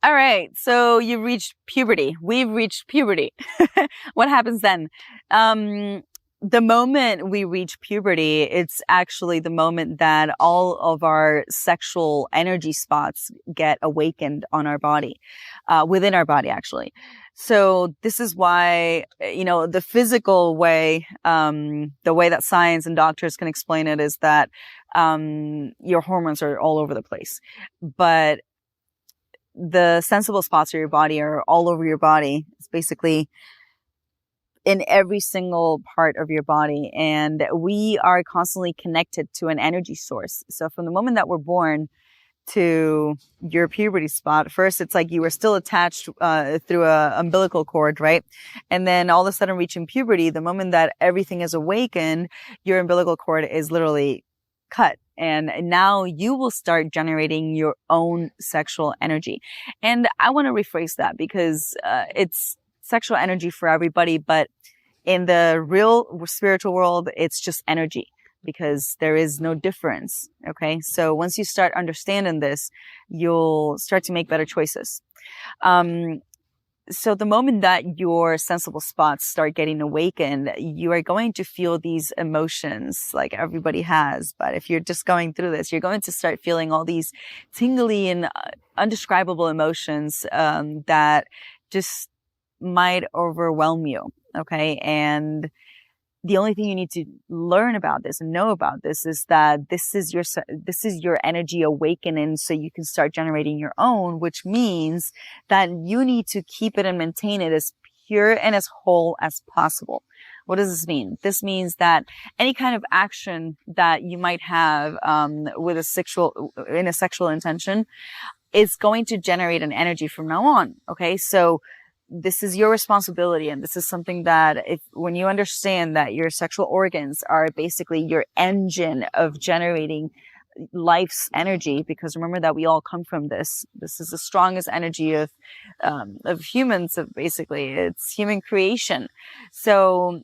All right. So you've reached puberty. We've reached puberty. What happens then? Um, the moment we reach puberty, it's actually the moment that all of our sexual energy spots get awakened on our body, within our body, actually. So this is why, the physical way, the way that science and doctors can explain it is that, your hormones are all over the place. But the sensible spots of your body are all over your body. It's basically in every single part of your body. And we are constantly connected to an energy source. So from the moment that we're born to your puberty spot, first it's like you were still attached through a umbilical cord, right? And then all of a sudden reaching puberty, the moment that everything is awakened, your umbilical cord is literally cut. And now you will start generating your own sexual energy. And I want to rephrase that because it's sexual energy for everybody, but in the real spiritual world, it's just energy because there is no difference. Okay. So once you start understanding this, you'll start to make better choices. So the moment that your sensible spots start getting awakened, you are going to feel these emotions like everybody has. But if you're just going through this, you're going to start feeling all these tingly and undescribable emotions that just might overwhelm you. Okay. And the only thing you need to learn about this and know about this is that this is your energy awakening so you can start generating your own, which means that you need to keep it and maintain it as pure and as whole as possible. What does this mean? This means that any kind of action that you might have with a sexual intention is going to generate an energy from now on. Okay, so this is your responsibility. And this is something that when you understand that your sexual organs are basically your engine of generating life's energy, because remember that we all come from this. This is the strongest energy of humans, of basically it's human creation. So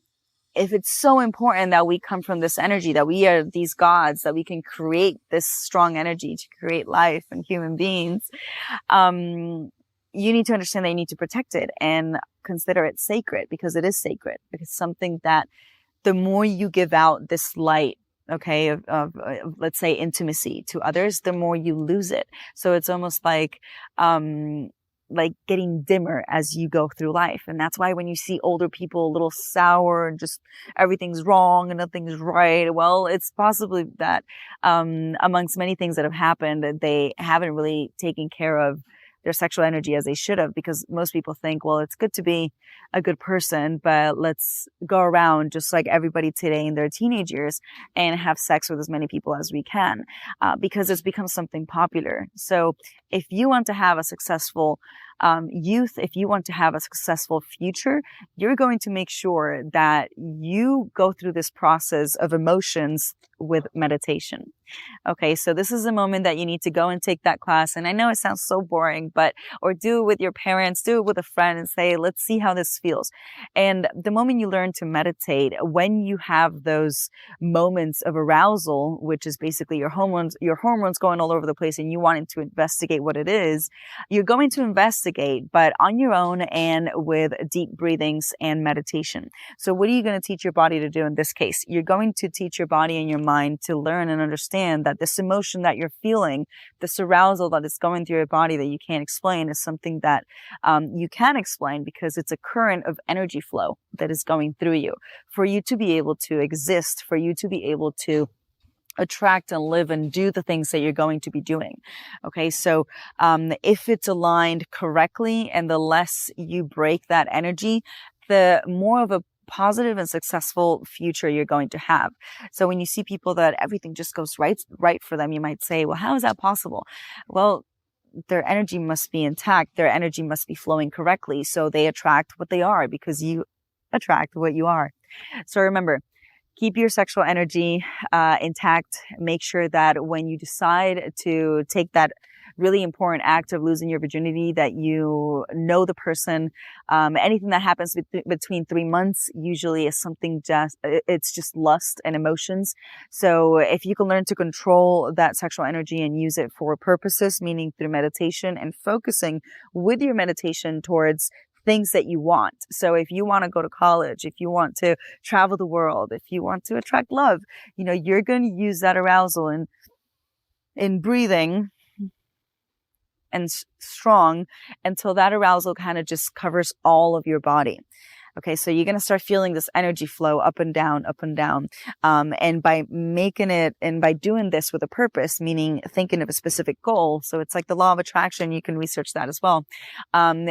if it's so important that we come from this energy, that we are these gods, that we can create this strong energy to create life and human beings, you need to understand that you need to protect it and consider it sacred, because it is sacred. It's something that the more you give out this light, okay, of let's say intimacy to others, the more you lose it. So it's almost like getting dimmer as you go through life. And that's why when you see older people a little sour and just everything's wrong and nothing's right, well, it's possibly that amongst many things that have happened, they haven't really taken care of their sexual energy as they should have, because most people think, well, it's good to be a good person, but let's go around just like everybody today in their teenage years and have sex with as many people as we can, because it's become something popular. So if you want to have a successful youth, if you want to have a successful future, you're going to make sure that you go through this process of emotions with meditation. Okay, so this is a moment that you need to go and take that class. And I know it sounds so boring, or do it with your parents, do it with a friend and say, let's see how this feels. And the moment you learn to meditate, when you have those moments of arousal, which is basically your hormones going all over the place and you wanting to investigate what it is, you're going to investigate, but on your own and with deep breathings and meditation. So what are you going to teach your body to do in this case? You're going to teach your body and your mind to learn and understand that this emotion that you're feeling, this arousal that is going through your body that you can't explain, is something that you can explain, because it's a current of energy flow that is going through you for you to be able to exist, for you to be able to attract and live and do the things that you're going to be doing. Okay. So, if it's aligned correctly and the less you break that energy, the more of a positive and successful future you're going to have. So when you see people that everything just goes right for them, you might say, well, how is that possible? Well, their energy must be intact. Their energy must be flowing correctly. So they attract what they are, because you attract what you are. So remember, keep your sexual energy intact. Make sure that when you decide to take that really important act of losing your virginity, that you know the person. Anything that happens between 3 months usually is something it's just lust and emotions. So if you can learn to control that sexual energy and use it for purposes, meaning through meditation and focusing with your meditation towards things that you want. So if you want to go to college, if you want to travel the world, if you want to attract love, you're going to use that arousal in breathing and strong until that arousal kind of just covers all of your body. Okay, so you're going to start feeling this energy flow up and down, up and down. And by doing this with a purpose, meaning thinking of a specific goal. So it's like the law of attraction. You can research that as well.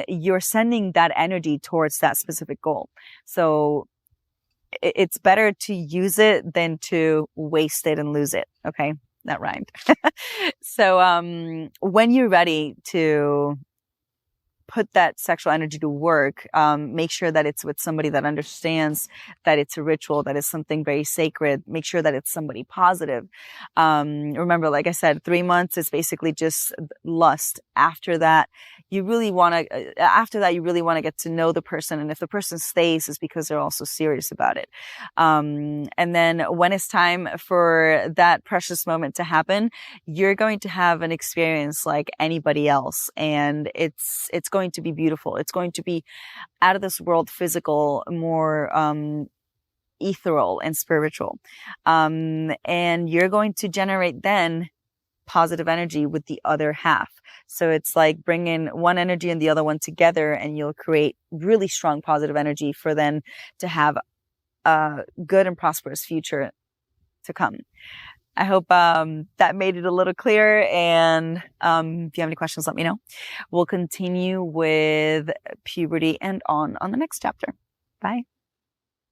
You're sending that energy towards that specific goal. So it's better to use it than to waste it and lose it. Okay, that rhymed. So when you're ready to put that sexual energy to work, make sure that it's with somebody that understands that it's a ritual, that is something very sacred. Make sure that it's somebody positive. Remember, like I said, 3 months is basically just lust. After that, you really want to get to know the person. And if the person stays, it's because they're also serious about it. And then when it's time for that precious moment to happen, you're going to have an experience like anybody else. And it's going to be beautiful. It's going to be out of this world, physical, more ethereal and spiritual. And you're going to generate then positive energy with the other half. So it's like bringing one energy and the other one together, and you'll create really strong positive energy for then to have a good and prosperous future to come. I hope that made it a little clearer. And if you have any questions, let me know. We'll continue with puberty and on the next chapter. Bye.